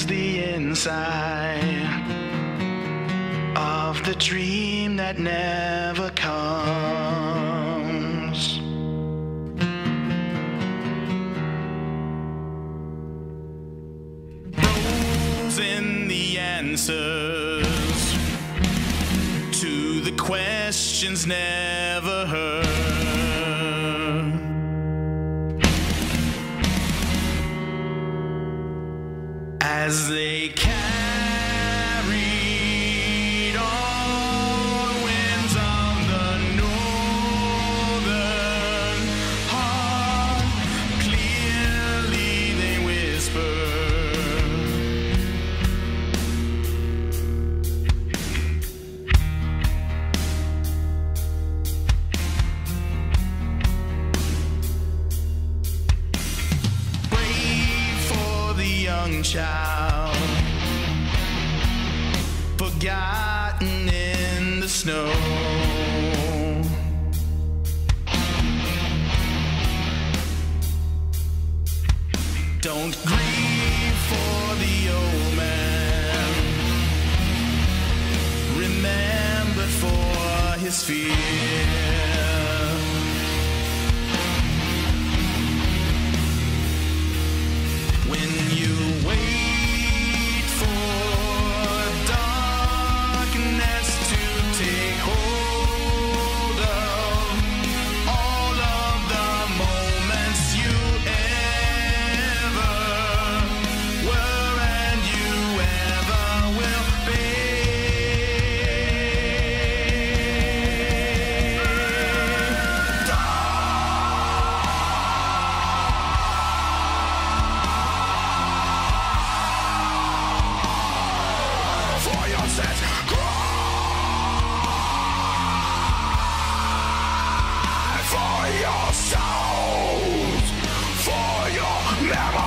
is the inside of the dream that never comes. Those in the answers to the questions never heard. As they carried on winds of the northern heart, clearly they whispered. Wait for the young child, forgotten in the snow. Don't grieve for the old man, remember for his fear. When you wait for darkness to take hold of all of the moments you ever were and you ever will be. For your sins, cry for your souls, for your memory.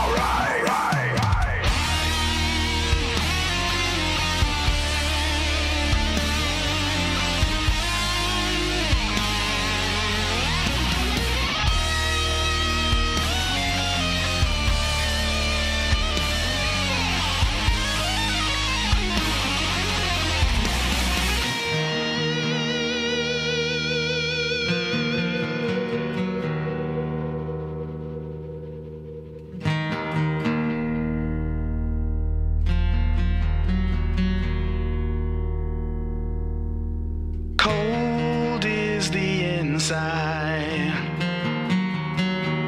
Cold is the inside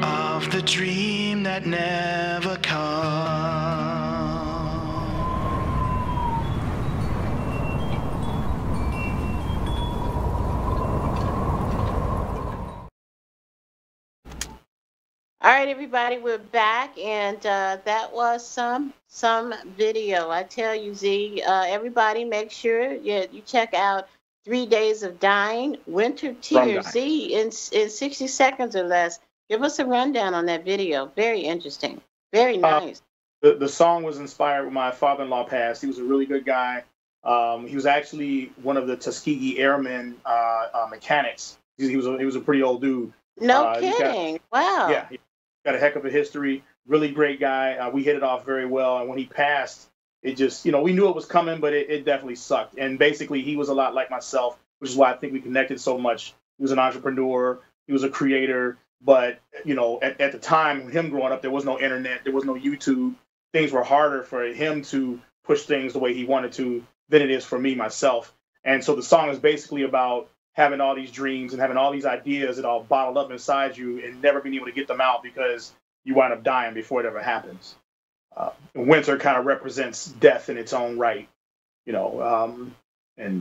of the dream that never comes. All right, everybody, we're back, and that was some video. I tell you, Z, everybody, make sure you check out 3 Days of Dying, Winter Tears. Z, in 60 seconds or less, give us a rundown on that video. Very interesting. Very nice. The song was inspired when my father-in-law passed. He was a really good guy. He was actually one of the Tuskegee Airmen mechanics. He was a pretty old dude. No kidding. Wow. Yeah. Got a heck of a history, really great guy. We hit it off very well. And when he passed, it just, we knew it was coming, but it definitely sucked. And basically, he was a lot like myself, which is why I think we connected so much. He was an entrepreneur. He was a creator. But, at the time, him growing up, there was no internet. There was no YouTube. Things were harder for him to push things the way he wanted to than it is for me, myself. And so the song is basically about having all these dreams and having all these ideas that all bottled up inside you and never being able to get them out because you wind up dying before it ever happens. Winter kind of represents death in its own right, and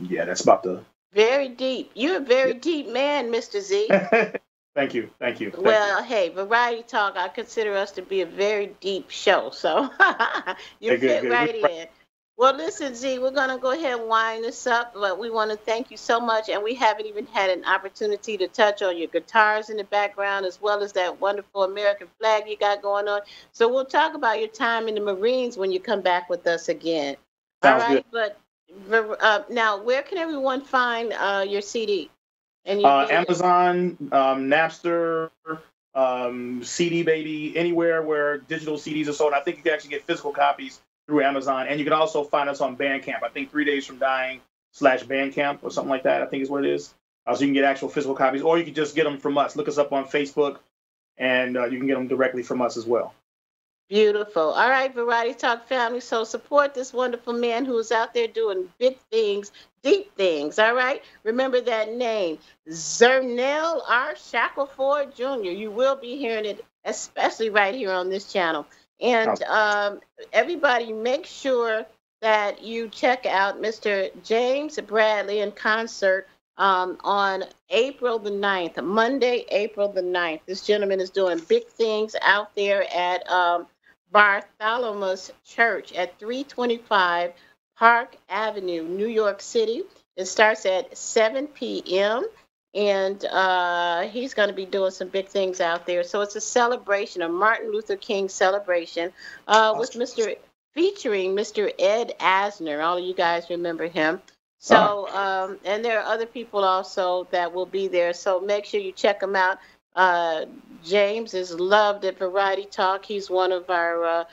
yeah, that's about the... Very deep. You're a very deep man, Mr. Z. Thank you. Well, hey, Variety Talk, I consider us to be a very deep show, so you fit right in. Well, listen, Z, we're going to go ahead and wind this up, but we want to thank you so much, and we haven't even had an opportunity to touch on your guitars in the background as well as that wonderful American flag you got going on. So we'll talk about your time in the Marines when you come back with us again. Sounds all right, good. But now, where can everyone find your CD? And Amazon, Napster, CD Baby, anywhere where digital CDs are sold. I think you can actually get physical copies through Amazon. And you can also find us on Bandcamp. I think 3 Days from Dying /Bandcamp or something like that, I think is what it is. So you can get actual physical copies, or you can just get them from us. Look us up on Facebook, and you can get them directly from us as well. Beautiful. All right, Variety Talk family. So support this wonderful man who is out there doing big things, deep things. All right. Remember that name, Zernell R. Shackelford Jr. You will be hearing it, especially right here on this channel. And everybody, make sure that you check out Mr. James Bradley in concert on April the 9th, Monday, April the 9th. This gentleman is doing big things out there at Bartholomew's Church at 325 Park Avenue, New York City. It starts at 7 p.m. And he's going to be doing some big things out there. So it's a celebration, a Martin Luther King celebration with featuring Mr. Ed Asner. All of you guys remember him. So, and there are other people also that will be there. So make sure you check them out. James is loved at Variety Talk. He's one of our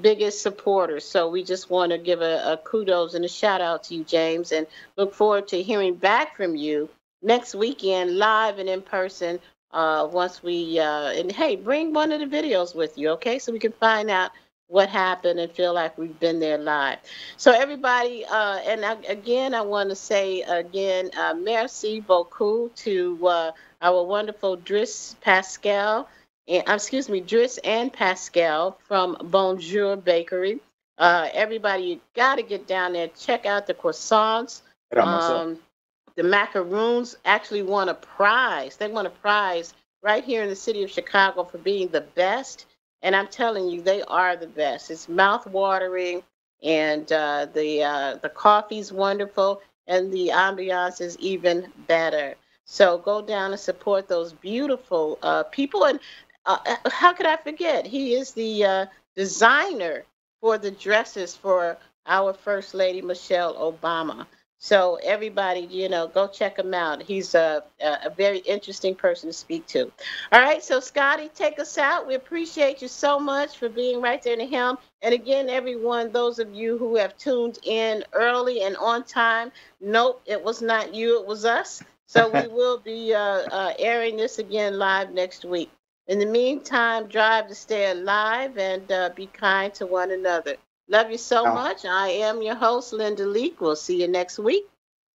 biggest supporters. So we just want to give a kudos and a shout out to you, James, and look forward to hearing back from you next weekend, live and in person. Once we, and hey, bring one of the videos with you, okay? So we can find out what happened and feel like we've been there live. So everybody, and again, I want to say again, merci beaucoup to our wonderful Driss and Pascal from Bonjour Bakery. You got to get down there, check out the croissants. The macaroons actually won a prize. They won a prize right here in the city of Chicago for being the best. And I'm telling you, they are the best. It's mouth-watering, and the coffee's wonderful, and the ambiance is even better. So go down and support those beautiful people. And how could I forget? He is the designer for the dresses for our First Lady, Michelle Obama. So everybody, go check him out. He's a very interesting person to speak to. All right, so Scotty, take us out. We appreciate you so much for being right there in the helm. And again, everyone, those of you who have tuned in early and on time, nope, it was not you, it was us. So we will be airing this again live next week. In the meantime, drive to stay alive and be kind to one another. Love you so much. I am your host, Linda Leak. We'll see you next week.